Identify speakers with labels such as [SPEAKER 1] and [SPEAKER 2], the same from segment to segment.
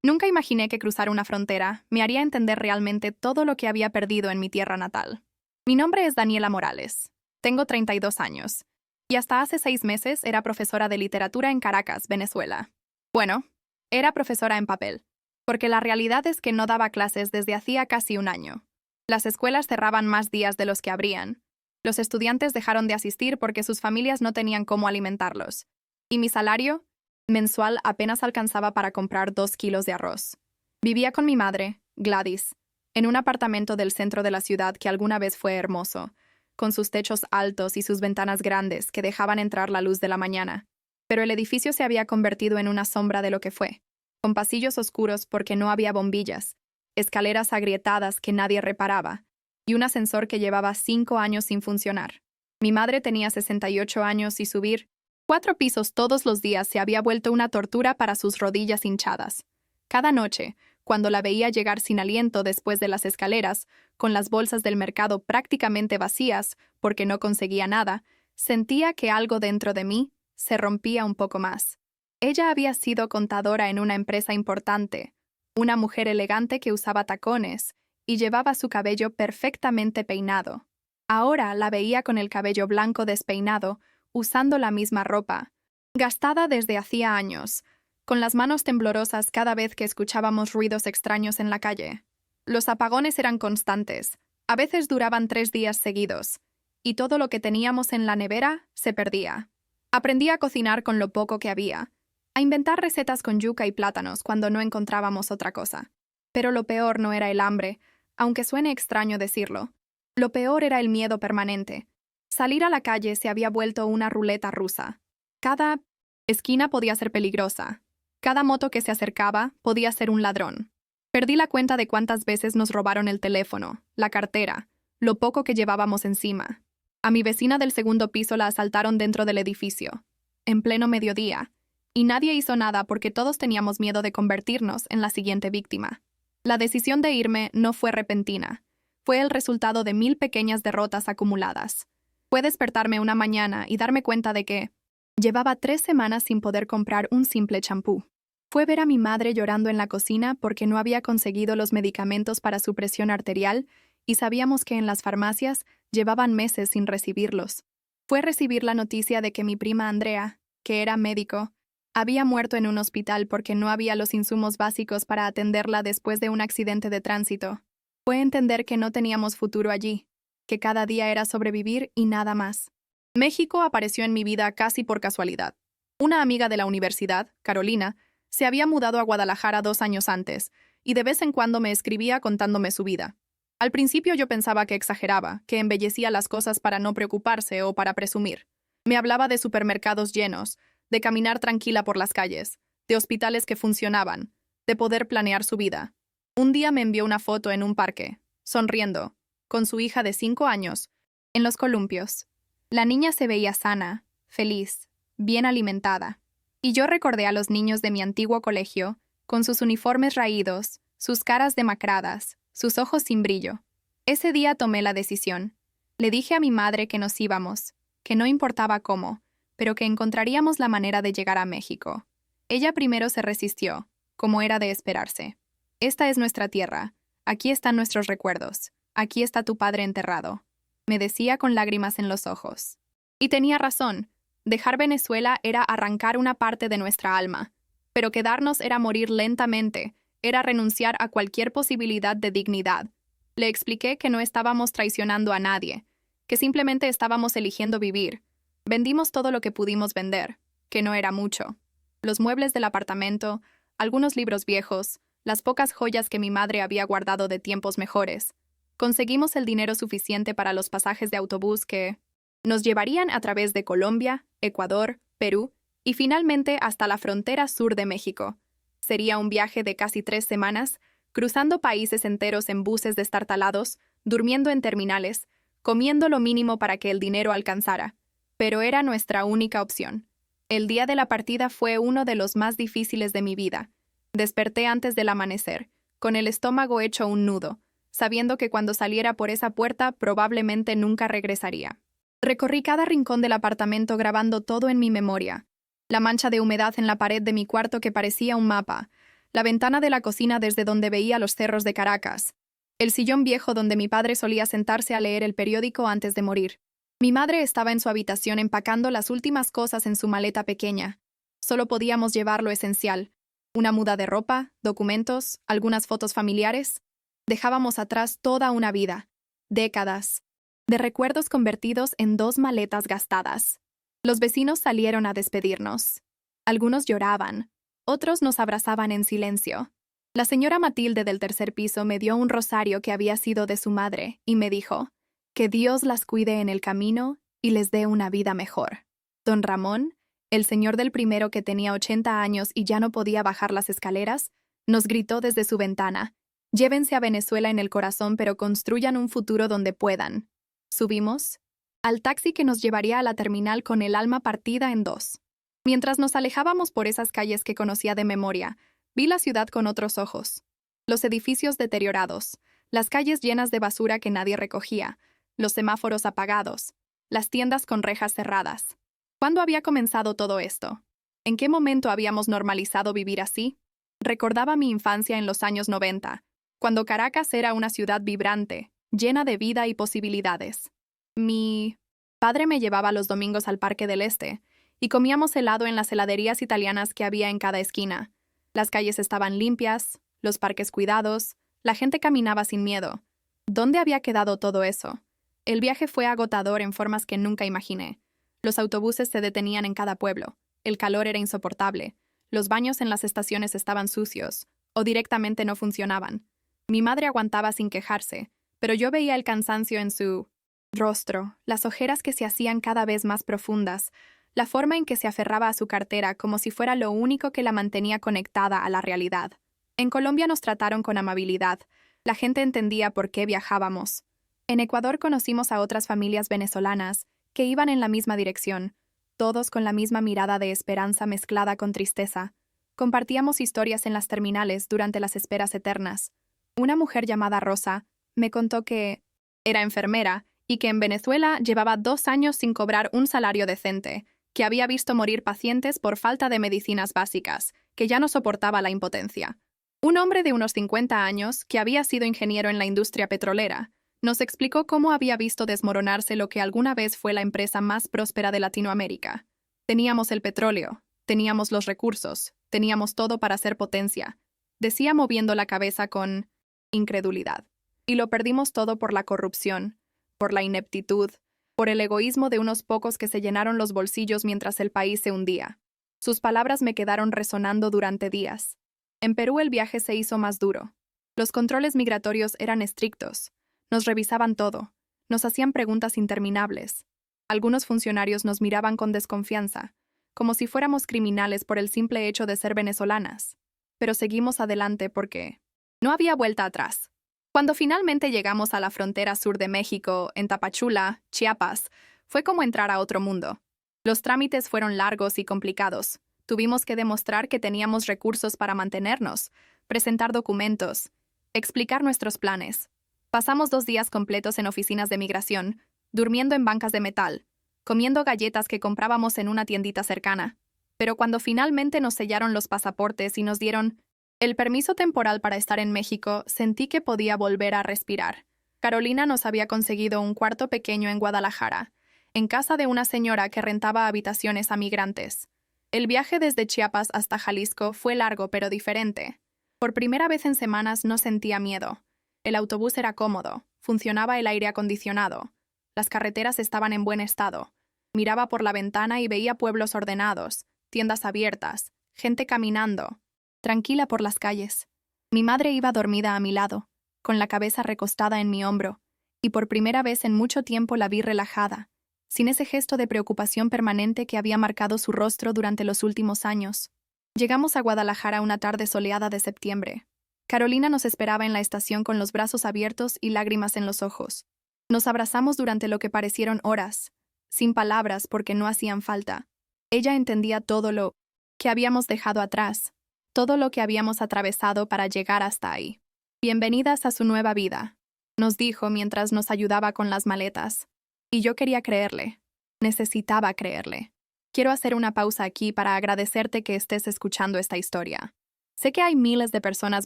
[SPEAKER 1] Nunca imaginé que cruzar una frontera me haría entender realmente todo lo que había perdido en mi tierra natal. Mi nombre es Daniela Morales. Tengo 32 años. Y hasta hace 6 meses era profesora de literatura en Caracas, Venezuela. Bueno, era profesora en papel, porque la realidad es que no daba clases desde hacía casi un año. Las escuelas cerraban más días de los que abrían. Los estudiantes dejaron de asistir porque sus familias no tenían cómo alimentarlos. Y mi salario mensual apenas alcanzaba para comprar 2 kilos de arroz. Vivía con mi madre, Gladys, en un apartamento del centro de la ciudad que alguna vez fue hermoso, con sus techos altos y sus ventanas grandes que dejaban entrar la luz de la mañana. Pero el edificio se había convertido en una sombra de lo que fue, con pasillos oscuros porque no había bombillas, escaleras agrietadas que nadie reparaba, y un ascensor que llevaba 5 años sin funcionar. Mi madre tenía 68 años y subir 4 pisos todos los días se había vuelto una tortura para sus rodillas hinchadas. Cada noche, cuando la veía llegar sin aliento después de las escaleras, con las bolsas del mercado prácticamente vacías porque no conseguía nada, sentía que algo dentro de mí se rompía un poco más. Ella había sido contadora en una empresa importante, una mujer elegante que usaba tacones y llevaba su cabello perfectamente peinado. Ahora la veía con el cabello blanco despeinado, usando la misma ropa, gastada desde hacía años, con las manos temblorosas cada vez que escuchábamos ruidos extraños en la calle. Los apagones eran constantes, a veces duraban 3 días seguidos, y todo lo que teníamos en la nevera se perdía. Aprendí a cocinar con lo poco que había, a inventar recetas con yuca y plátanos cuando no encontrábamos otra cosa. Pero lo peor no era el hambre, aunque suene extraño decirlo. Lo peor era el miedo permanente. Salir a la calle se había vuelto una ruleta rusa. Cada esquina podía ser peligrosa. Cada moto que se acercaba podía ser un ladrón. Perdí la cuenta de cuántas veces nos robaron el teléfono, la cartera, lo poco que llevábamos encima. A mi vecina del segundo piso la asaltaron dentro del edificio, en pleno mediodía, y nadie hizo nada porque todos teníamos miedo de convertirnos en la siguiente víctima. La decisión de irme no fue repentina. Fue el resultado de 1000 pequeñas derrotas acumuladas. Fue despertarme una mañana y darme cuenta de que llevaba 3 semanas sin poder comprar un simple champú. Fue ver a mi madre llorando en la cocina porque no había conseguido los medicamentos para su presión arterial y sabíamos que en las farmacias llevaban meses sin recibirlos. Fue recibir la noticia de que mi prima Andrea, que era médico, había muerto en un hospital porque no había los insumos básicos para atenderla después de un accidente de tránsito. Fue entender que no teníamos futuro allí, que cada día era sobrevivir y nada más. México apareció en mi vida casi por casualidad. Una amiga de la universidad, Carolina, se había mudado a Guadalajara 2 años antes, y de vez en cuando me escribía contándome su vida. Al principio yo pensaba que exageraba, que embellecía las cosas para no preocuparse o para presumir. Me hablaba de supermercados llenos, de caminar tranquila por las calles, de hospitales que funcionaban, de poder planear su vida. Un día me envió una foto en un parque, sonriendo, con su hija de 5 años, en los columpios. La niña se veía sana, feliz, bien alimentada. Y yo recordé a los niños de mi antiguo colegio, con sus uniformes raídos, sus caras demacradas, sus ojos sin brillo. Ese día tomé la decisión. Le dije a mi madre que nos íbamos, que no importaba cómo, pero que encontraríamos la manera de llegar a México. Ella primero se resistió, como era de esperarse. Esta es nuestra tierra, aquí están nuestros recuerdos, aquí está tu padre enterrado, me decía con lágrimas en los ojos. Y tenía razón. Dejar Venezuela era arrancar una parte de nuestra alma, pero quedarnos era morir lentamente, era renunciar a cualquier posibilidad de dignidad. Le expliqué que no estábamos traicionando a nadie, que simplemente estábamos eligiendo vivir. Vendimos todo lo que pudimos vender, que no era mucho. Los muebles del apartamento, algunos libros viejos, las pocas joyas que mi madre había guardado de tiempos mejores. Conseguimos el dinero suficiente para los pasajes de autobús que nos llevarían a través de Colombia, Ecuador, Perú y finalmente hasta la frontera sur de México. Sería un viaje de casi 3 semanas, cruzando países enteros en buses destartalados, durmiendo en terminales, comiendo lo mínimo para que el dinero alcanzara. Pero era nuestra única opción. El día de la partida fue uno de los más difíciles de mi vida. Desperté antes del amanecer, con el estómago hecho un nudo, sabiendo que cuando saliera por esa puerta probablemente nunca regresaría. Recorrí cada rincón del apartamento grabando todo en mi memoria. La mancha de humedad en la pared de mi cuarto que parecía un mapa, la ventana de la cocina desde donde veía los cerros de Caracas, el sillón viejo donde mi padre solía sentarse a leer el periódico antes de morir. Mi madre estaba en su habitación empacando las últimas cosas en su maleta pequeña. Solo podíamos llevar lo esencial: una muda de ropa, documentos, algunas fotos familiares. Dejábamos atrás toda una vida, décadas, de recuerdos convertidos en 2 maletas gastadas. Los vecinos salieron a despedirnos. Algunos lloraban, otros nos abrazaban en silencio. La señora Matilde del tercer piso me dio un rosario que había sido de su madre y me dijo: que Dios las cuide en el camino y les dé una vida mejor. Don Ramón, el señor del primero, que tenía 80 años y ya no podía bajar las escaleras, nos gritó desde su ventana: llévense a Venezuela en el corazón, pero construyan un futuro donde puedan. Subimos al taxi que nos llevaría a la terminal con el alma partida en dos. Mientras nos alejábamos por esas calles que conocía de memoria, vi la ciudad con otros ojos. Los edificios deteriorados, las calles llenas de basura que nadie recogía, los semáforos apagados, las tiendas con rejas cerradas. ¿Cuándo había comenzado todo esto? ¿En qué momento habíamos normalizado vivir así? Recordaba mi infancia en los años 90, cuando Caracas era una ciudad vibrante, llena de vida y posibilidades. Mi padre me llevaba los domingos al Parque del Este y comíamos helado en las heladerías italianas que había en cada esquina. Las calles estaban limpias, los parques cuidados, la gente caminaba sin miedo. ¿Dónde había quedado todo eso? El viaje fue agotador en formas que nunca imaginé. Los autobuses se detenían en cada pueblo, el calor era insoportable, los baños en las estaciones estaban sucios o directamente no funcionaban. Mi madre aguantaba sin quejarse, pero yo veía el cansancio en su rostro, las ojeras que se hacían cada vez más profundas, la forma en que se aferraba a su cartera como si fuera lo único que la mantenía conectada a la realidad. En Colombia nos trataron con amabilidad, la gente entendía por qué viajábamos. En Ecuador conocimos a otras familias venezolanas que iban en la misma dirección, todos con la misma mirada de esperanza mezclada con tristeza. Compartíamos historias en las terminales durante las esperas eternas. Una mujer llamada Rosa me contó que era enfermera y que en Venezuela llevaba 2 años sin cobrar un salario decente, que había visto morir pacientes por falta de medicinas básicas, que ya no soportaba la impotencia. Un hombre de unos 50 años, que había sido ingeniero en la industria petrolera, nos explicó cómo había visto desmoronarse lo que alguna vez fue la empresa más próspera de Latinoamérica. Teníamos el petróleo, teníamos los recursos, teníamos todo para ser potencia, decía moviendo la cabeza con incredulidad. Y lo perdimos todo por la corrupción, por la ineptitud, por el egoísmo de unos pocos que se llenaron los bolsillos mientras el país se hundía. Sus palabras me quedaron resonando durante días. En Perú el viaje se hizo más duro. Los controles migratorios eran estrictos. Nos revisaban todo. Nos hacían preguntas interminables. Algunos funcionarios nos miraban con desconfianza, como si fuéramos criminales por el simple hecho de ser venezolanas. Pero seguimos adelante porque no había vuelta atrás. Cuando finalmente llegamos a la frontera sur de México, en Tapachula, Chiapas, fue como entrar a otro mundo. Los trámites fueron largos y complicados. Tuvimos que demostrar que teníamos recursos para mantenernos, presentar documentos, explicar nuestros planes. Pasamos 2 días completos en oficinas de migración, durmiendo en bancas de metal, comiendo galletas que comprábamos en una tiendita cercana. Pero cuando finalmente nos sellaron los pasaportes y nos dieron el permiso temporal para estar en México, sentí que podía volver a respirar. Carolina nos había conseguido un cuarto pequeño en Guadalajara, en casa de una señora que rentaba habitaciones a migrantes. El viaje desde Chiapas hasta Jalisco fue largo pero diferente. Por primera vez en semanas no sentía miedo. El autobús era cómodo, funcionaba el aire acondicionado. Las carreteras estaban en buen estado. Miraba por la ventana y veía pueblos ordenados, tiendas abiertas, gente caminando, tranquila por las calles. Mi madre iba dormida a mi lado, con la cabeza recostada en mi hombro, y por primera vez en mucho tiempo la vi relajada, sin ese gesto de preocupación permanente que había marcado su rostro durante los últimos años. Llegamos a Guadalajara una tarde soleada de septiembre. Carolina nos esperaba en la estación con los brazos abiertos y lágrimas en los ojos. Nos abrazamos durante lo que parecieron horas, sin palabras porque no hacían falta. Ella entendía todo lo que habíamos dejado atrás, todo lo que habíamos atravesado para llegar hasta ahí. Bienvenidas a su nueva vida, nos dijo mientras nos ayudaba con las maletas. Y yo quería creerle. Necesitaba creerle. Quiero hacer una pausa aquí para agradecerte que estés escuchando esta historia. Sé que hay miles de personas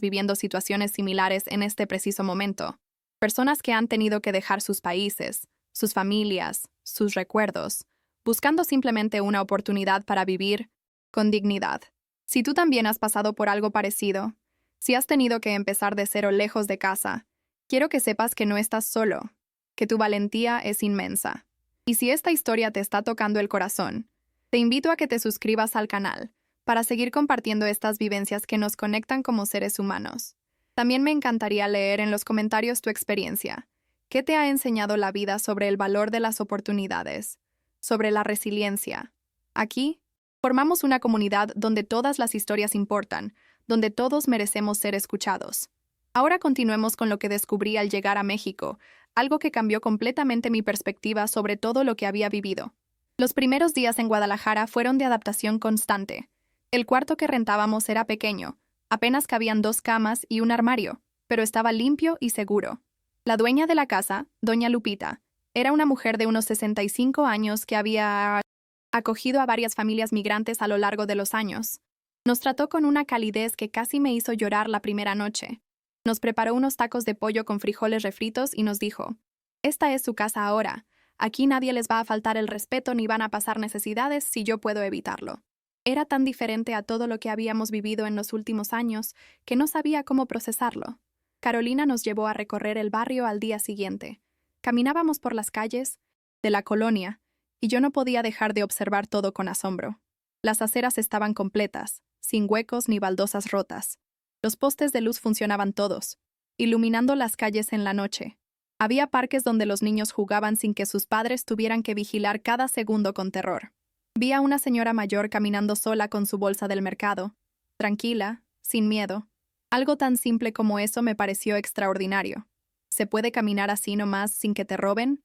[SPEAKER 1] viviendo situaciones similares en este preciso momento. Personas que han tenido que dejar sus países, sus familias, sus recuerdos, buscando simplemente una oportunidad para vivir con dignidad. Si tú también has pasado por algo parecido, si has tenido que empezar de cero lejos de casa, quiero que sepas que no estás solo, que tu valentía es inmensa. Y si esta historia te está tocando el corazón, te invito a que te suscribas al canal para seguir compartiendo estas vivencias que nos conectan como seres humanos. También me encantaría leer en los comentarios tu experiencia. ¿Qué te ha enseñado la vida sobre el valor de las oportunidades? Sobre la resiliencia. Aquí, formamos una comunidad donde todas las historias importan, donde todos merecemos ser escuchados. Ahora continuemos con lo que descubrí al llegar a México, algo que cambió completamente mi perspectiva sobre todo lo que había vivido. Los primeros días en Guadalajara fueron de adaptación constante. El cuarto que rentábamos era pequeño, apenas cabían 2 camas y un armario, pero estaba limpio y seguro. La dueña de la casa, doña Lupita, era una mujer de unos 65 años que había acogido a varias familias migrantes a lo largo de los años. Nos trató con una calidez que casi me hizo llorar la primera noche. Nos preparó unos tacos de pollo con frijoles refritos y nos dijo: «Esta es su casa ahora. Aquí nadie les va a faltar el respeto ni van a pasar necesidades si yo puedo evitarlo». Era tan diferente a todo lo que habíamos vivido en los últimos años que no sabía cómo procesarlo. Carolina nos llevó a recorrer el barrio al día siguiente. Caminábamos por las calles de la colonia y yo no podía dejar de observar todo con asombro. Las aceras estaban completas, sin huecos ni baldosas rotas. Los postes de luz funcionaban todos, iluminando las calles en la noche. Había parques donde los niños jugaban sin que sus padres tuvieran que vigilar cada segundo con terror. Vi a una señora mayor caminando sola con su bolsa del mercado, tranquila, sin miedo. Algo tan simple como eso me pareció extraordinario. ¿Se puede caminar así nomás sin que te roben?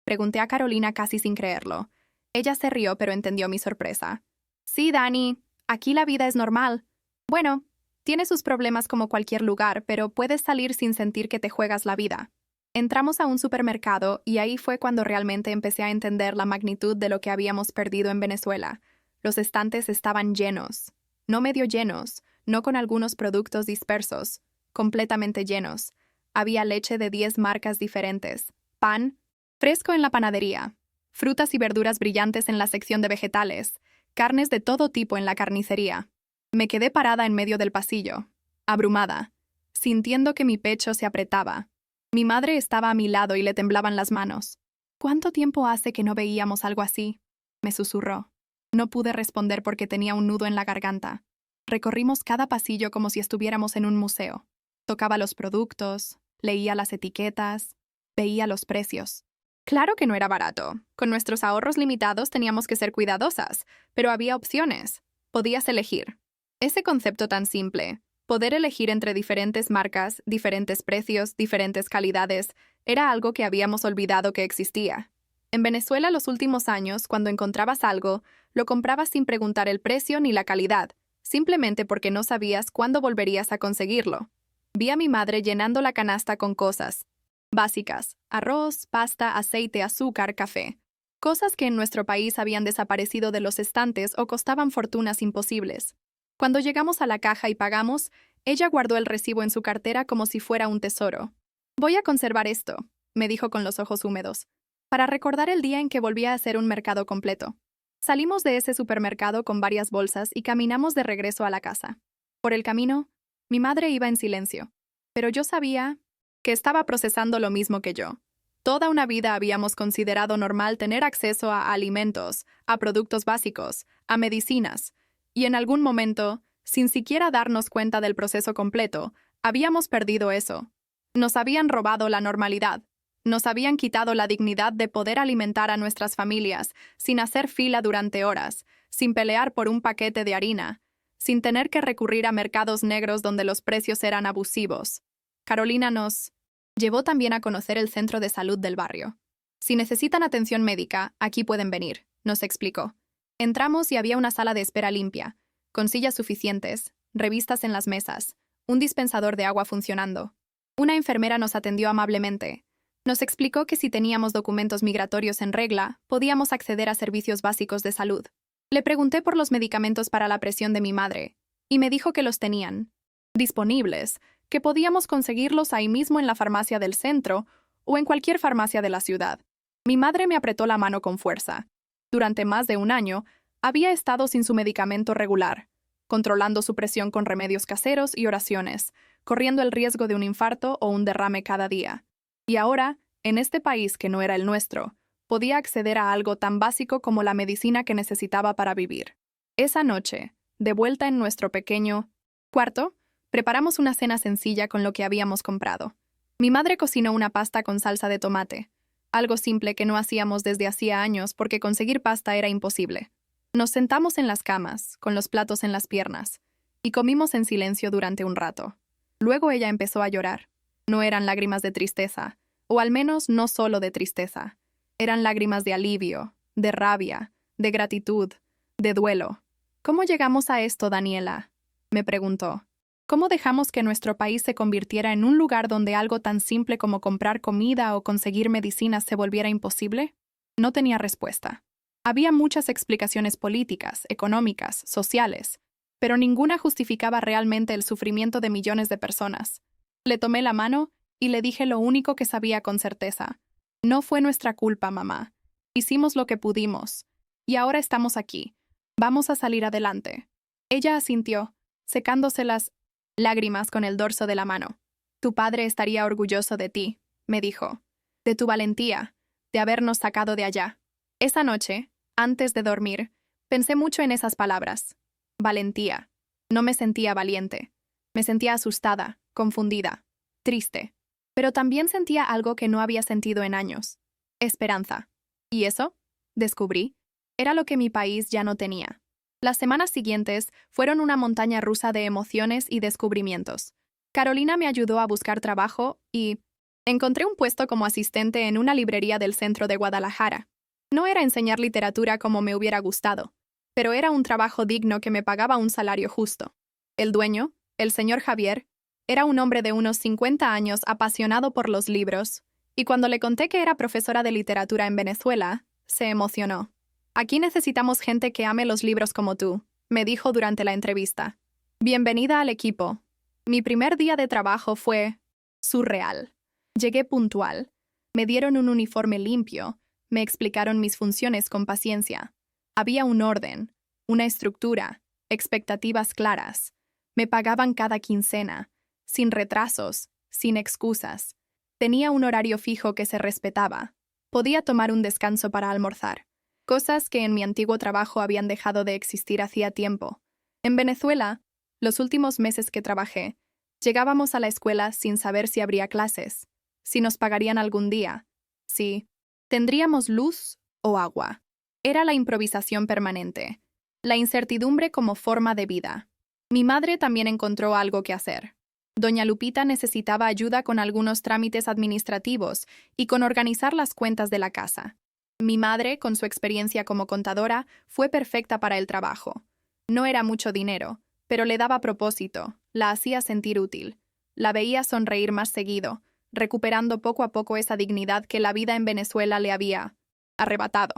[SPEAKER 1] Pregunté a Carolina casi sin creerlo. Ella se rió pero entendió mi sorpresa. Sí, Dani, aquí la vida es normal. Bueno, tiene sus problemas como cualquier lugar, pero puedes salir sin sentir que te juegas la vida. Entramos a un supermercado y ahí fue cuando realmente empecé a entender la magnitud de lo que habíamos perdido en Venezuela. Los estantes estaban llenos, no medio llenos, no con algunos productos dispersos, completamente llenos. Había leche de 10 marcas diferentes, pan fresco en la panadería, frutas y verduras brillantes en la sección de vegetales, carnes de todo tipo en la carnicería. Me quedé parada en medio del pasillo, abrumada, sintiendo que mi pecho se apretaba. Mi madre estaba a mi lado y le temblaban las manos. «¿Cuánto tiempo hace que no veíamos algo así?», me susurró. No pude responder porque tenía un nudo en la garganta. Recorrimos cada pasillo como si estuviéramos en un museo. Tocaba los productos, leía las etiquetas, veía los precios. Claro que no era barato. Con nuestros ahorros limitados teníamos que ser cuidadosas, pero había opciones. Podías elegir. Ese concepto tan simple, poder elegir entre diferentes marcas, diferentes precios, diferentes calidades, era algo que habíamos olvidado que existía. En Venezuela los últimos años, cuando encontrabas algo, lo comprabas sin preguntar el precio ni la calidad, simplemente porque no sabías cuándo volverías a conseguirlo. Vi a mi madre llenando la canasta con cosas básicas: arroz, pasta, aceite, azúcar, café. Cosas que en nuestro país habían desaparecido de los estantes o costaban fortunas imposibles. Cuando llegamos a la caja y pagamos, ella guardó el recibo en su cartera como si fuera un tesoro. «Voy a conservar esto», me dijo con los ojos húmedos, «para recordar el día en que volví a hacer un mercado completo». Salimos de ese supermercado con varias bolsas y caminamos de regreso a la casa. Por el camino, mi madre iba en silencio, pero yo sabía que estaba procesando lo mismo que yo. Toda una vida habíamos considerado normal tener acceso a alimentos, a productos básicos, a medicinas, y en algún momento, sin siquiera darnos cuenta del proceso completo, habíamos perdido eso. Nos habían robado la normalidad. Nos habían quitado la dignidad de poder alimentar a nuestras familias sin hacer fila durante horas, sin pelear por un paquete de harina, sin tener que recurrir a mercados negros donde los precios eran abusivos. Carolina nos llevó también a conocer el centro de salud del barrio. «Si necesitan atención médica, aquí pueden venir», nos explicó. Entramos y había una sala de espera limpia, con sillas suficientes, revistas en las mesas, un dispensador de agua funcionando. Una enfermera nos atendió amablemente. Nos explicó que si teníamos documentos migratorios en regla, podíamos acceder a servicios básicos de salud. Le pregunté por los medicamentos para la presión de mi madre, y me dijo que los tenían disponibles, que podíamos conseguirlos ahí mismo en la farmacia del centro o en cualquier farmacia de la ciudad. Mi madre me apretó la mano con fuerza. Durante más de un año, había estado sin su medicamento regular, controlando su presión con remedios caseros y oraciones, corriendo el riesgo de un infarto o un derrame cada día. Y ahora, en este país que no era el nuestro, podía acceder a algo tan básico como la medicina que necesitaba para vivir. Esa noche, de vuelta en nuestro pequeño cuarto, preparamos una cena sencilla con lo que habíamos comprado. Mi madre cocinó una pasta con salsa de tomate, algo simple que no hacíamos desde hacía años porque conseguir pasta era imposible. Nos sentamos en las camas, con los platos en las piernas, y comimos en silencio durante un rato. Luego ella empezó a llorar. No eran lágrimas de tristeza, o al menos no solo de tristeza. Eran lágrimas de alivio, de rabia, de gratitud, de duelo. ¿Cómo llegamos a esto, Daniela?, me preguntó. ¿Cómo dejamos que nuestro país se convirtiera en un lugar donde algo tan simple como comprar comida o conseguir medicinas se volviera imposible? No tenía respuesta. Había muchas explicaciones políticas, económicas, sociales, pero ninguna justificaba realmente el sufrimiento de millones de personas. Le tomé la mano y le dije lo único que sabía con certeza. No fue nuestra culpa, mamá. Hicimos lo que pudimos. Y ahora estamos aquí. Vamos a salir adelante. Ella asintió, secándose las lágrimas con el dorso de la mano. Tu padre estaría orgulloso de ti, me dijo. De tu valentía, de habernos sacado de allá. Esa noche, antes de dormir, pensé mucho en esas palabras. Valentía. No me sentía valiente. Me sentía asustada, confundida, triste. Pero también sentía algo que no había sentido en años. Esperanza. ¿Y eso? Descubrí. Era lo que mi país ya no tenía. Las semanas siguientes fueron una montaña rusa de emociones y descubrimientos. Carolina me ayudó a buscar trabajo y encontré un puesto como asistente en una librería del centro de Guadalajara. No era enseñar literatura como me hubiera gustado, pero era un trabajo digno que me pagaba un salario justo. El dueño, el señor Javier, era un hombre de unos 50 años apasionado por los libros, y cuando le conté que era profesora de literatura en Venezuela, se emocionó. Aquí necesitamos gente que ame los libros como tú, me dijo durante la entrevista. Bienvenida al equipo. Mi primer día de trabajo fue surreal. Llegué puntual. Me dieron un uniforme limpio. Me explicaron mis funciones con paciencia. Había un orden, una estructura, expectativas claras. Me pagaban cada quincena, sin retrasos, sin excusas. Tenía un horario fijo que se respetaba. Podía tomar un descanso para almorzar. Cosas que en mi antiguo trabajo habían dejado de existir hacía tiempo. En Venezuela, los últimos meses que trabajé, llegábamos a la escuela sin saber si habría clases, si nos pagarían algún día, si tendríamos luz o agua. Era la improvisación permanente, la incertidumbre como forma de vida. Mi madre también encontró algo que hacer. Doña Lupita necesitaba ayuda con algunos trámites administrativos y con organizar las cuentas de la casa. Mi madre, con su experiencia como contadora, fue perfecta para el trabajo. No era mucho dinero, pero le daba propósito, la hacía sentir útil. La veía sonreír más seguido, recuperando poco a poco esa dignidad que la vida en Venezuela le había arrebatado.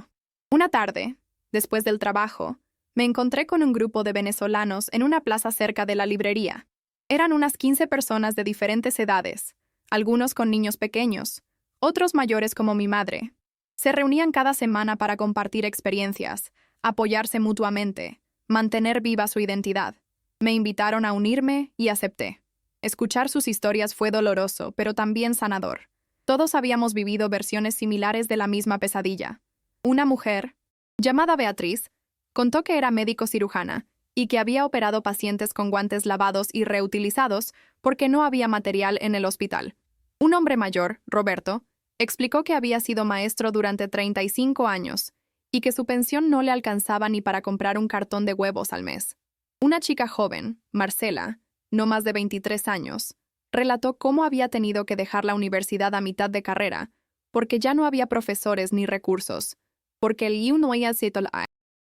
[SPEAKER 1] Una tarde, después del trabajo, me encontré con un grupo de venezolanos en una plaza cerca de la librería. Eran unas 15 personas de diferentes edades, algunos con niños pequeños, otros mayores como mi madre. Se reunían cada semana para compartir experiencias, apoyarse mutuamente, mantener viva su identidad. Me invitaron a unirme y acepté. Escuchar sus historias fue doloroso, pero también sanador. Todos habíamos vivido versiones similares de la misma pesadilla. Una mujer, llamada Beatriz, contó que era médico cirujana y que había operado pacientes con guantes lavados y reutilizados porque no había material en el hospital. Un hombre mayor, Roberto, explicó que había sido maestro durante 35 años y que su pensión no le alcanzaba ni para comprar un cartón de huevos al mes. Una chica joven, Marcela, no más de 23 años, relató cómo había tenido que dejar la universidad a mitad de carrera porque ya no había profesores ni recursos, porque el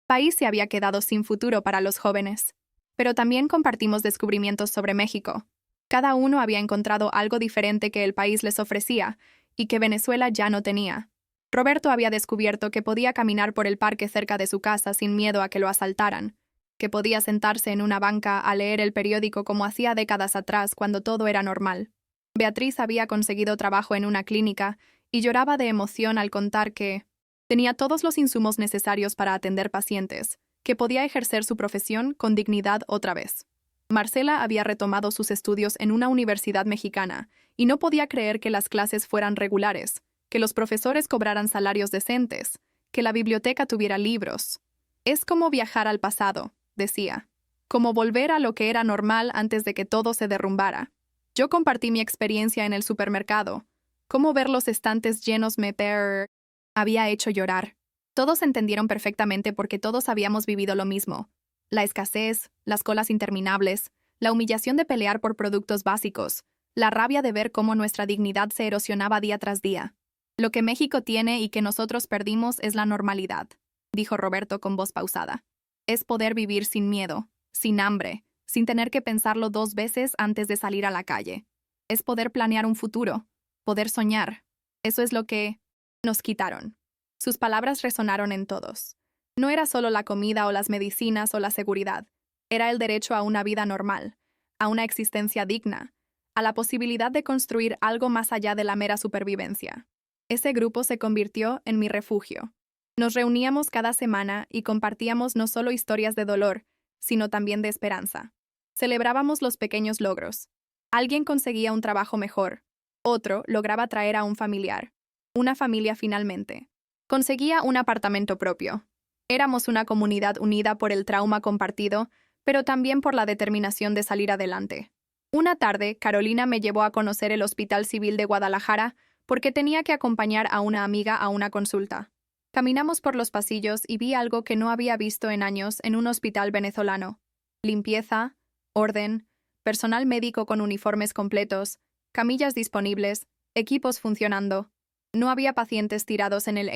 [SPEAKER 1] país se había quedado sin futuro para los jóvenes. Pero también compartimos descubrimientos sobre México. Cada uno había encontrado algo diferente que el país les ofrecía y que Venezuela ya no tenía. Roberto había descubierto que podía caminar por el parque cerca de su casa sin miedo a que lo asaltaran. que podía sentarse en una banca a leer el periódico como hacía décadas atrás cuando todo era normal. Beatriz había conseguido trabajo en una clínica y lloraba de emoción al contar que tenía todos los insumos necesarios para atender pacientes, que podía ejercer su profesión con dignidad otra vez. Marcela había retomado sus estudios en una universidad mexicana y no podía creer que las clases fueran regulares, que los profesores cobraran salarios decentes, que la biblioteca tuviera libros. Es como viajar al pasado, decía, como volver a lo que era normal antes de que todo se derrumbara. Yo compartí mi experiencia en el supermercado. Cómo ver los estantes llenos me había hecho llorar. Todos entendieron perfectamente porque todos habíamos vivido lo mismo. La escasez, las colas interminables, la humillación de pelear por productos básicos, la rabia de ver cómo nuestra dignidad se erosionaba día tras día. Lo que México tiene y que nosotros perdimos es la normalidad, dijo Roberto con voz pausada. Es poder vivir sin miedo, sin hambre, sin tener que pensarlo 2 veces antes de salir a la calle. Es poder planear un futuro, poder soñar. Eso es lo que nos quitaron. Sus palabras resonaron en todos. No era solo la comida o las medicinas o la seguridad. Era el derecho a una vida normal, a una existencia digna, a la posibilidad de construir algo más allá de la mera supervivencia. Ese grupo se convirtió en mi refugio. Nos reuníamos cada semana y compartíamos no solo historias de dolor, sino también de esperanza. Celebrábamos los pequeños logros. Alguien conseguía un trabajo mejor. Otro lograba traer a un familiar. Una familia finalmente. Conseguía un apartamento propio. Éramos una comunidad unida por el trauma compartido, pero también por la determinación de salir adelante. Una tarde, Carolina me llevó a conocer el Hospital Civil de Guadalajara porque tenía que acompañar a una amiga a una consulta. Caminamos por los pasillos y vi algo que no había visto en años en un hospital venezolano. Limpieza, orden, personal médico con uniformes completos, camillas disponibles, equipos funcionando. No había pacientes tirados en el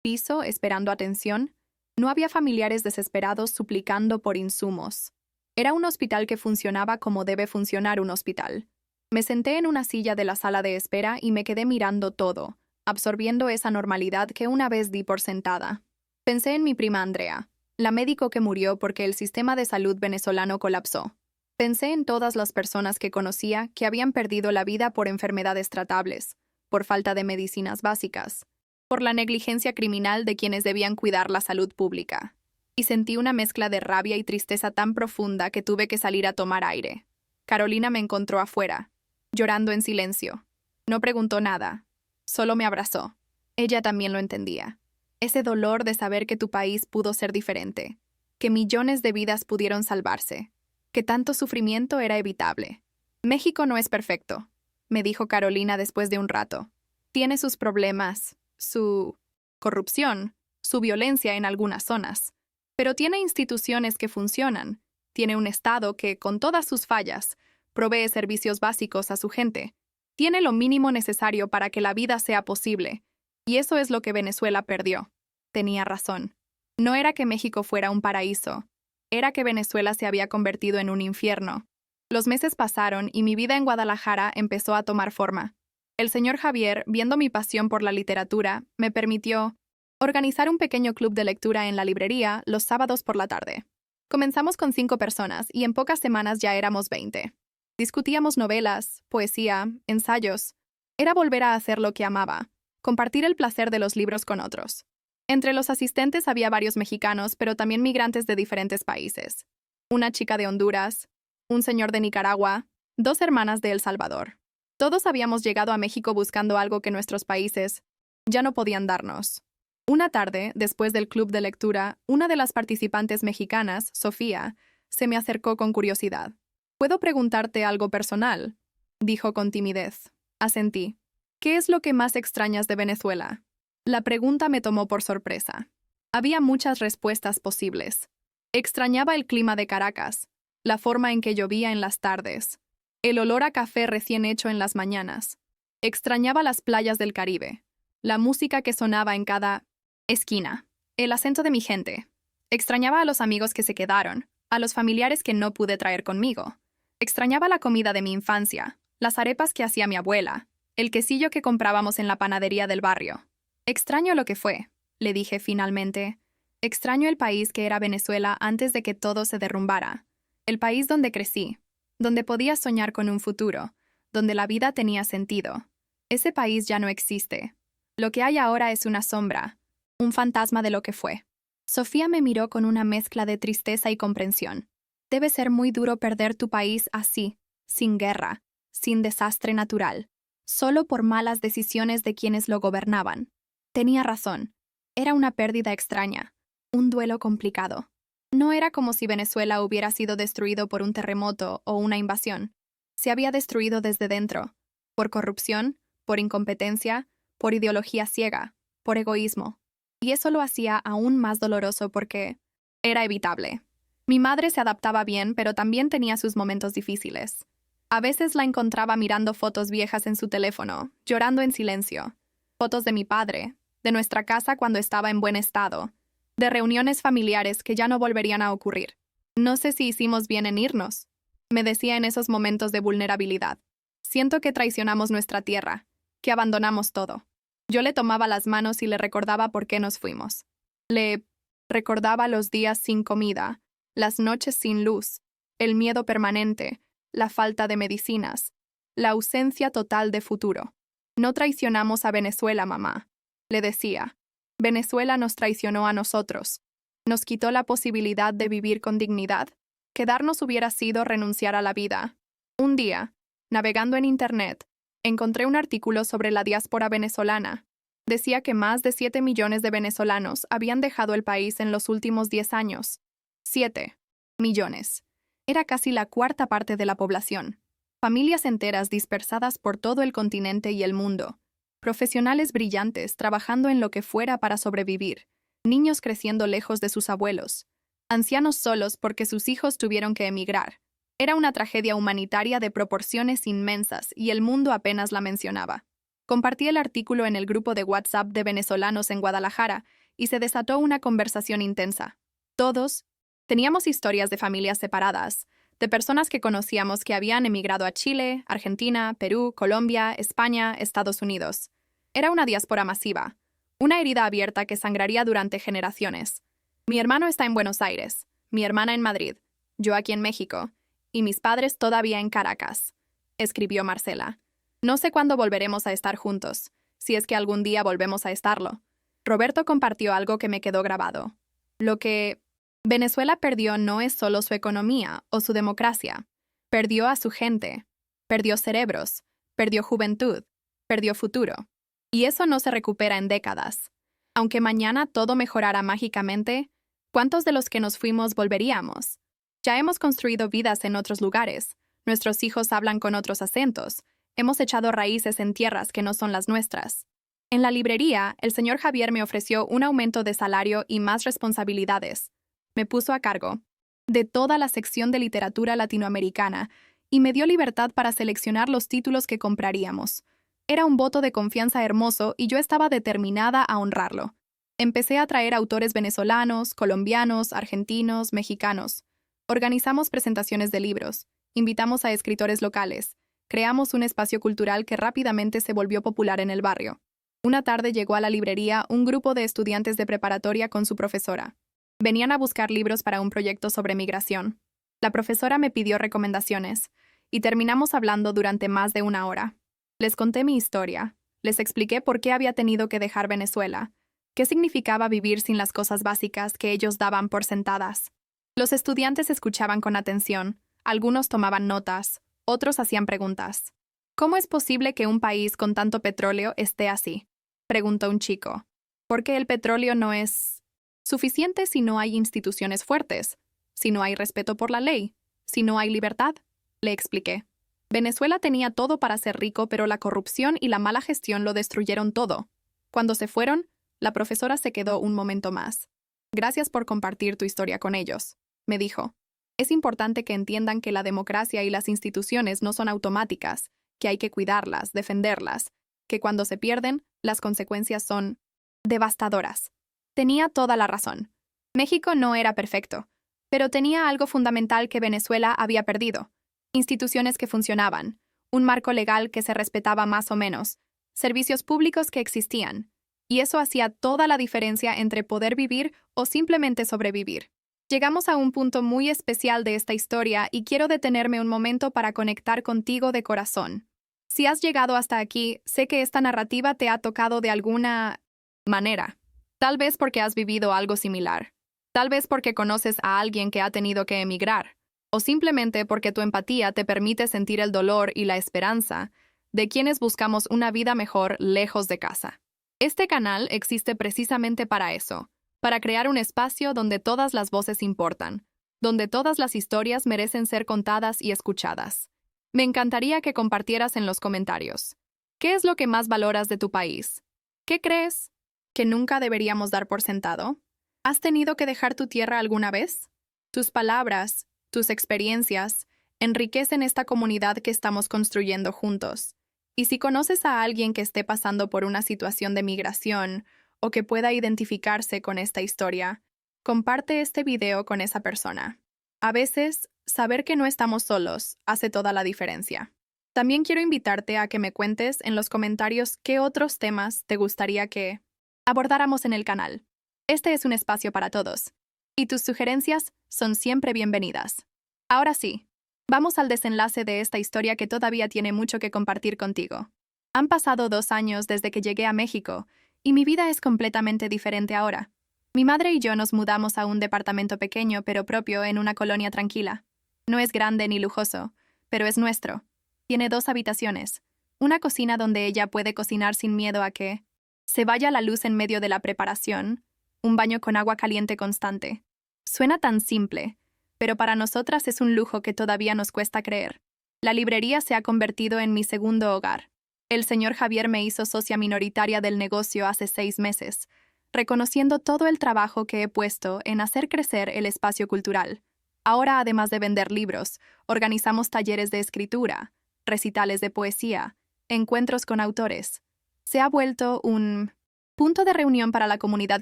[SPEAKER 1] piso esperando atención. No había familiares desesperados suplicando por insumos. Era un hospital que funcionaba como debe funcionar un hospital. Me senté en una silla de la sala de espera y me quedé mirando todo, absorbiendo esa normalidad que una vez di por sentada. Pensé en mi prima Andrea, la médico que murió porque el sistema de salud venezolano colapsó. Pensé en todas las personas que conocía que habían perdido la vida por enfermedades tratables, por falta de medicinas básicas, por la negligencia criminal de quienes debían cuidar la salud pública. Y sentí una mezcla de rabia y tristeza tan profunda que tuve que salir a tomar aire. Carolina me encontró afuera, llorando en silencio. No preguntó nada, solo me abrazó. Ella también lo entendía. Ese dolor de saber que tu país pudo ser diferente, que millones de vidas pudieron salvarse, que tanto sufrimiento era evitable. México no es perfecto, me dijo Carolina después de un rato. Tiene sus problemas, su corrupción, su violencia en algunas zonas, pero tiene instituciones que funcionan, tiene un Estado que, con todas sus fallas, provee servicios básicos a su gente, tiene lo mínimo necesario para que la vida sea posible, y eso es lo que Venezuela perdió. Tenía razón. No era que México fuera un paraíso, era que Venezuela se había convertido en un infierno. Los meses pasaron y mi vida en Guadalajara empezó a tomar forma. El señor Javier, viendo mi pasión por la literatura, me permitió organizar un pequeño club de lectura en la librería los sábados por la tarde. Comenzamos con 5 personas y en pocas semanas ya éramos 20. Discutíamos novelas, poesía, ensayos. Era volver a hacer lo que amaba, compartir el placer de los libros con otros. Entre los asistentes había varios mexicanos, pero también migrantes de diferentes países. Una chica de Honduras, un señor de Nicaragua, 2 hermanas de El Salvador. Todos habíamos llegado a México buscando algo que nuestros países ya no podían darnos. Una tarde, después del club de lectura, una de las participantes mexicanas, Sofía, se me acercó con curiosidad. «¿Puedo preguntarte algo personal?», dijo con timidez. Asentí. «¿Qué es lo que más extrañas de Venezuela?». La pregunta me tomó por sorpresa. Había muchas respuestas posibles. Extrañaba el clima de Caracas, la forma en que llovía en las tardes, el olor a café recién hecho en las mañanas. Extrañaba las playas del Caribe, la música que sonaba en cada esquina, el acento de mi gente. Extrañaba a los amigos que se quedaron, a los familiares que no pude traer conmigo. Extrañaba la comida de mi infancia, las arepas que hacía mi abuela, el quesillo que comprábamos en la panadería del barrio. «Extraño lo que fue», le dije finalmente. Extraño el país que era Venezuela antes de que todo se derrumbara. El país donde crecí, donde podía soñar con un futuro, donde la vida tenía sentido. Ese país ya no existe. Lo que hay ahora es una sombra, un fantasma de lo que fue. Sofía me miró con una mezcla de tristeza y comprensión. Debe ser muy duro perder tu país así, sin guerra, sin desastre natural, solo por malas decisiones de quienes lo gobernaban. Tenía razón. Era una pérdida extraña, un duelo complicado. No era como si Venezuela hubiera sido destruido por un terremoto o una invasión. Se había destruido desde dentro, por corrupción, por incompetencia, por ideología ciega, por egoísmo. Y eso lo hacía aún más doloroso porque era evitable. Mi madre se adaptaba bien, pero también tenía sus momentos difíciles. A veces la encontraba mirando fotos viejas en su teléfono, llorando en silencio. Fotos de mi padre, de nuestra casa cuando estaba en buen estado, de reuniones familiares que ya no volverían a ocurrir. No sé si hicimos bien en irnos, me decía en esos momentos de vulnerabilidad. Siento que traicionamos nuestra tierra, que abandonamos todo. Yo le tomaba las manos y le recordaba por qué nos fuimos. Le recordaba los días sin comida, las noches sin luz, el miedo permanente, la falta de medicinas, la ausencia total de futuro. No traicionamos a Venezuela, mamá, le decía. Venezuela nos traicionó a nosotros. Nos quitó la posibilidad de vivir con dignidad. Quedarnos hubiera sido renunciar a la vida. Un día, navegando en Internet, encontré un artículo sobre la diáspora venezolana. Decía que más de 7 millones de venezolanos habían dejado el país en los últimos 10 años. 7 millones. Era casi la cuarta parte de la población. Familias enteras dispersadas por todo el continente y el mundo. Profesionales brillantes trabajando en lo que fuera para sobrevivir. Niños creciendo lejos de sus abuelos. Ancianos solos porque sus hijos tuvieron que emigrar. Era una tragedia humanitaria de proporciones inmensas y el mundo apenas la mencionaba. Compartí el artículo en el grupo de WhatsApp de venezolanos en Guadalajara y se desató una conversación intensa. Todos teníamos historias de familias separadas, de personas que conocíamos que habían emigrado a Chile, Argentina, Perú, Colombia, España, Estados Unidos. Era una diáspora masiva, una herida abierta que sangraría durante generaciones. Mi hermano está en Buenos Aires, mi hermana en Madrid, yo aquí en México, y mis padres todavía en Caracas, escribió Marcela. No sé cuándo volveremos a estar juntos, si es que algún día volvemos a estarlo. Roberto compartió algo que me quedó grabado. Lo que Venezuela perdió no es solo su economía o su democracia. Perdió a su gente, perdió cerebros, perdió juventud, perdió futuro. Y eso no se recupera en décadas. Aunque mañana todo mejorara mágicamente, ¿cuántos de los que nos fuimos volveríamos? Ya hemos construido vidas en otros lugares, nuestros hijos hablan con otros acentos, hemos echado raíces en tierras que no son las nuestras. En la librería, el señor Javier me ofreció un aumento de salario y más responsabilidades. Me puso a cargo de toda la sección de literatura latinoamericana y me dio libertad para seleccionar los títulos que compraríamos. Era un voto de confianza hermoso y yo estaba determinada a honrarlo. Empecé a traer autores venezolanos, colombianos, argentinos, mexicanos. Organizamos presentaciones de libros, invitamos a escritores locales, creamos un espacio cultural que rápidamente se volvió popular en el barrio. Una tarde llegó a la librería un grupo de estudiantes de preparatoria con su profesora. Venían a buscar libros para un proyecto sobre migración. La profesora me pidió recomendaciones, y terminamos hablando durante más de una hora. Les conté mi historia, les expliqué por qué había tenido que dejar Venezuela, qué significaba vivir sin las cosas básicas que ellos daban por sentadas. Los estudiantes escuchaban con atención, algunos tomaban notas, otros hacían preguntas. ¿Cómo es posible que un país con tanto petróleo esté así?, preguntó un chico. ¿Por qué el petróleo no es suficiente si no hay instituciones fuertes, si no hay respeto por la ley, si no hay libertad? Le expliqué. Venezuela tenía todo para ser rico, pero la corrupción y la mala gestión lo destruyeron todo. Cuando se fueron, la profesora se quedó un momento más. Gracias por compartir tu historia con ellos, me dijo. Es importante que entiendan que la democracia y las instituciones no son automáticas, que hay que cuidarlas, defenderlas, que cuando se pierden, las consecuencias son devastadoras. Tenía toda la razón. México no era perfecto, pero tenía algo fundamental que Venezuela había perdido. Instituciones que funcionaban, un marco legal que se respetaba más o menos, servicios públicos que existían. Y eso hacía toda la diferencia entre poder vivir o simplemente sobrevivir. Llegamos a un punto muy especial de esta historia y quiero detenerme un momento para conectar contigo de corazón. Si has llegado hasta aquí, sé que esta narrativa te ha tocado de alguna manera. Tal vez porque has vivido algo similar. Tal vez porque conoces a alguien que ha tenido que emigrar. O simplemente porque tu empatía te permite sentir el dolor y la esperanza de quienes buscamos una vida mejor lejos de casa. Este canal existe precisamente para eso, para crear un espacio donde todas las voces importan, donde todas las historias merecen ser contadas y escuchadas. Me encantaría que compartieras en los comentarios. ¿Qué es lo que más valoras de tu país? ¿Qué crees que nunca deberíamos dar por sentado? ¿Has tenido que dejar tu tierra alguna vez? Tus palabras, tus experiencias, enriquecen esta comunidad que estamos construyendo juntos. Y si conoces a alguien que esté pasando por una situación de migración o que pueda identificarse con esta historia, comparte este video con esa persona. A veces, saber que no estamos solos hace toda la diferencia. También quiero invitarte a que me cuentes en los comentarios qué otros temas te gustaría que abordáramos en el canal. Este es un espacio para todos, y tus sugerencias son siempre bienvenidas. Ahora sí, vamos al desenlace de esta historia que todavía tiene mucho que compartir contigo. Han pasado 2 años desde que llegué a México, y mi vida es completamente diferente ahora. Mi madre y yo nos mudamos a un departamento pequeño pero propio en una colonia tranquila. No es grande ni lujoso, pero es nuestro. Tiene 2 habitaciones, una cocina donde ella puede cocinar sin miedo a que se vaya la luz en medio de la preparación, un baño con agua caliente constante. Suena tan simple, pero para nosotras es un lujo que todavía nos cuesta creer. La librería se ha convertido en mi segundo hogar. El señor Javier me hizo socia minoritaria del negocio hace 6 meses, reconociendo todo el trabajo que he puesto en hacer crecer el espacio cultural. Ahora, además de vender libros, organizamos talleres de escritura, recitales de poesía, encuentros con autores. Se ha vuelto un punto de reunión para la comunidad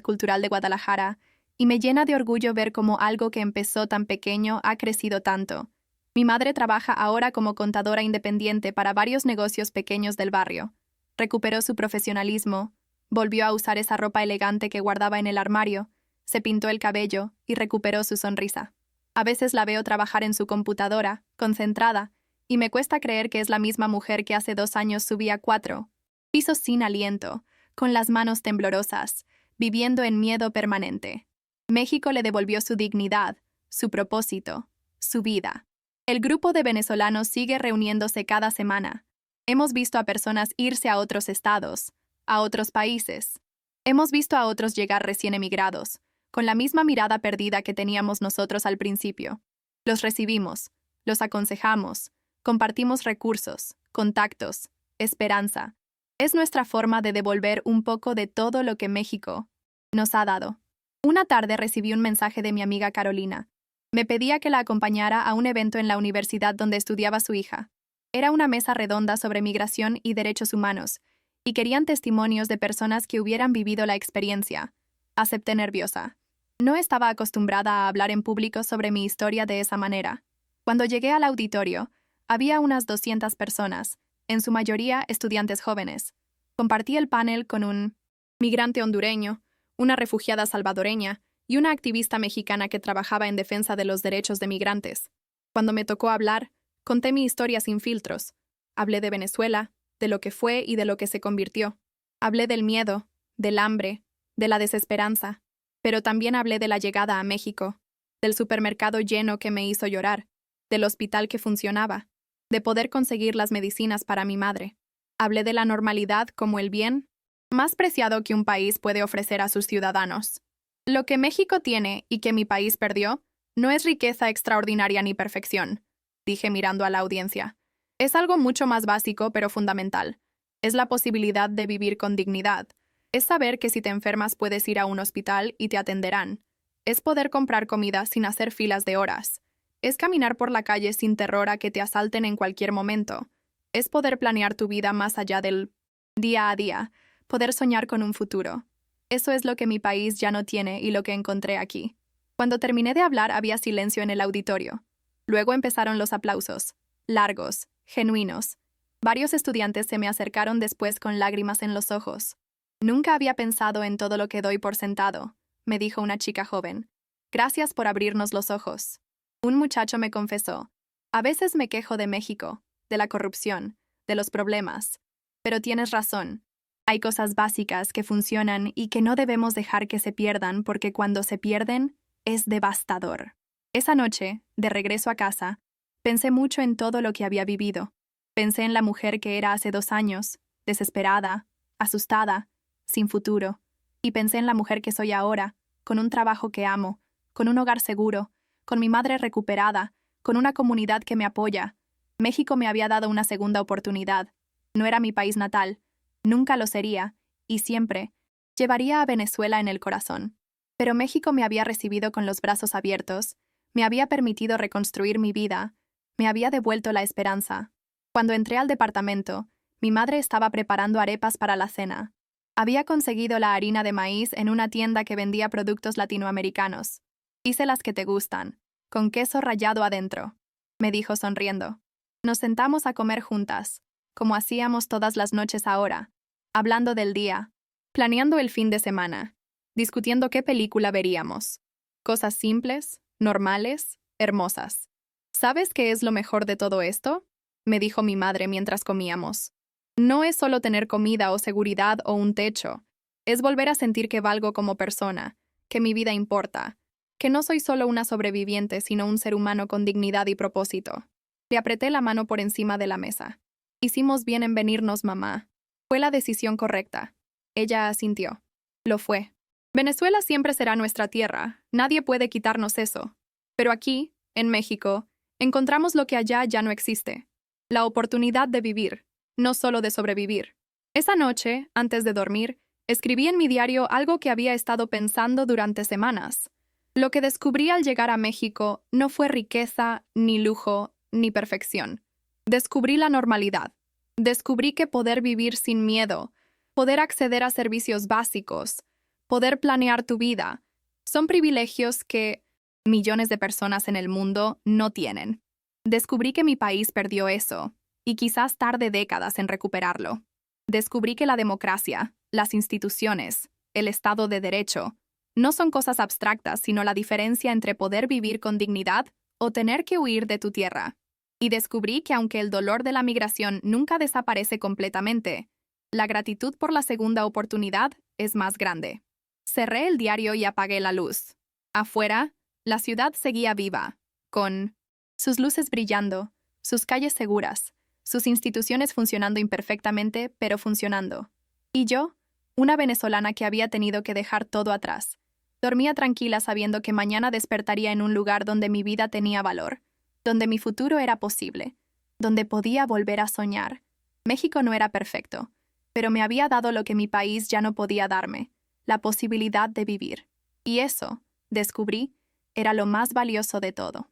[SPEAKER 1] cultural de Guadalajara, y me llena de orgullo ver cómo algo que empezó tan pequeño ha crecido tanto. Mi madre trabaja ahora como contadora independiente para varios negocios pequeños del barrio. Recuperó su profesionalismo, volvió a usar esa ropa elegante que guardaba en el armario, se pintó el cabello y recuperó su sonrisa. A veces la veo trabajar en su computadora, concentrada, y me cuesta creer que es la misma mujer que hace 2 años subía 4 pisos sin aliento, con las manos temblorosas, viviendo en miedo permanente. México le devolvió su dignidad, su propósito, su vida. El grupo de venezolanos sigue reuniéndose cada semana. Hemos visto a personas irse a otros estados, a otros países. Hemos visto a otros llegar recién emigrados, con la misma mirada perdida que teníamos nosotros al principio. Los recibimos, los aconsejamos, compartimos recursos, contactos, esperanza. Es nuestra forma de devolver un poco de todo lo que México nos ha dado. Una tarde recibí un mensaje de mi amiga Carolina. Me pedía que la acompañara a un evento en la universidad donde estudiaba su hija. Era una mesa redonda sobre migración y derechos humanos, y querían testimonios de personas que hubieran vivido la experiencia. Acepté nerviosa. No estaba acostumbrada a hablar en público sobre mi historia de esa manera. Cuando llegué al auditorio, había unas 200 personas, en su mayoría estudiantes jóvenes. Compartí el panel con un migrante hondureño, una refugiada salvadoreña y una activista mexicana que trabajaba en defensa de los derechos de migrantes. Cuando me tocó hablar, conté mi historia sin filtros. Hablé de Venezuela, de lo que fue y de lo que se convirtió. Hablé del miedo, del hambre, de la desesperanza, pero también hablé de la llegada a México, del supermercado lleno que me hizo llorar, del hospital que funcionaba, de poder conseguir las medicinas para mi madre. Hablé de la normalidad como el bien más preciado que un país puede ofrecer a sus ciudadanos. Lo que México tiene y que mi país perdió no es riqueza extraordinaria ni perfección, dije mirando a la audiencia. Es algo mucho más básico pero fundamental. Es la posibilidad de vivir con dignidad. Es saber que si te enfermas puedes ir a un hospital y te atenderán. Es poder comprar comida sin hacer filas de horas. Es caminar por la calle sin terror a que te asalten en cualquier momento. Es poder planear tu vida más allá del día a día, poder soñar con un futuro. Eso es lo que mi país ya no tiene y lo que encontré aquí. Cuando terminé de hablar había silencio en el auditorio. Luego empezaron los aplausos, largos, genuinos. Varios estudiantes se me acercaron después con lágrimas en los ojos. Nunca había pensado en todo lo que doy por sentado, me dijo una chica joven. Gracias por abrirnos los ojos. Un muchacho me confesó. A veces me quejo de México, de la corrupción, de los problemas. Pero tienes razón. Hay cosas básicas que funcionan y que no debemos dejar que se pierdan porque cuando se pierden, es devastador. Esa noche, de regreso a casa, pensé mucho en todo lo que había vivido. Pensé en la mujer que era hace 2 años, desesperada, asustada, sin futuro. Y pensé en la mujer que soy ahora, con un trabajo que amo, con un hogar seguro, con mi madre recuperada, con una comunidad que me apoya. México me había dado una segunda oportunidad. No era mi país natal, nunca lo sería, y siempre llevaría a Venezuela en el corazón. Pero México me había recibido con los brazos abiertos, me había permitido reconstruir mi vida, me había devuelto la esperanza. Cuando entré al departamento, mi madre estaba preparando arepas para la cena. Había conseguido la harina de maíz en una tienda que vendía productos latinoamericanos. Hice las que te gustan, con queso rallado adentro, me dijo sonriendo. Nos sentamos a comer juntas, como hacíamos todas las noches ahora, hablando del día, planeando el fin de semana, discutiendo qué película veríamos. Cosas simples, normales, hermosas. ¿Sabes qué es lo mejor de todo esto? Me dijo mi madre mientras comíamos. No es solo tener comida o seguridad o un techo, es volver a sentir que valgo como persona, que mi vida importa, que no soy solo una sobreviviente sino un ser humano con dignidad y propósito. Le apreté la mano por encima de la mesa. Hicimos bien en venirnos, mamá. Fue la decisión correcta. Ella asintió. Lo fue. Venezuela siempre será nuestra tierra, nadie puede quitarnos eso. Pero aquí, en México, encontramos lo que allá ya no existe. La oportunidad de vivir, no solo de sobrevivir. Esa noche, antes de dormir, escribí en mi diario algo que había estado pensando durante semanas. Lo que descubrí al llegar a México no fue riqueza, ni lujo, ni perfección. Descubrí la normalidad. Descubrí que poder vivir sin miedo, poder acceder a servicios básicos, poder planear tu vida, son privilegios que millones de personas en el mundo no tienen. Descubrí que mi país perdió eso, y quizás tarde décadas en recuperarlo. Descubrí que la democracia, las instituciones, el Estado de Derecho, no son cosas abstractas, sino la diferencia entre poder vivir con dignidad o tener que huir de tu tierra. Y descubrí que aunque el dolor de la migración nunca desaparece completamente, la gratitud por la segunda oportunidad es más grande. Cerré el diario y apagué la luz. Afuera, la ciudad seguía viva, con sus luces brillando, sus calles seguras, sus instituciones funcionando imperfectamente, pero funcionando. Y yo, una venezolana que había tenido que dejar todo atrás, dormía tranquila sabiendo que mañana despertaría en un lugar donde mi vida tenía valor, donde mi futuro era posible, donde podía volver a soñar. México no era perfecto, pero me había dado lo que mi país ya no podía darme, la posibilidad de vivir. Y eso, descubrí, era lo más valioso de todo.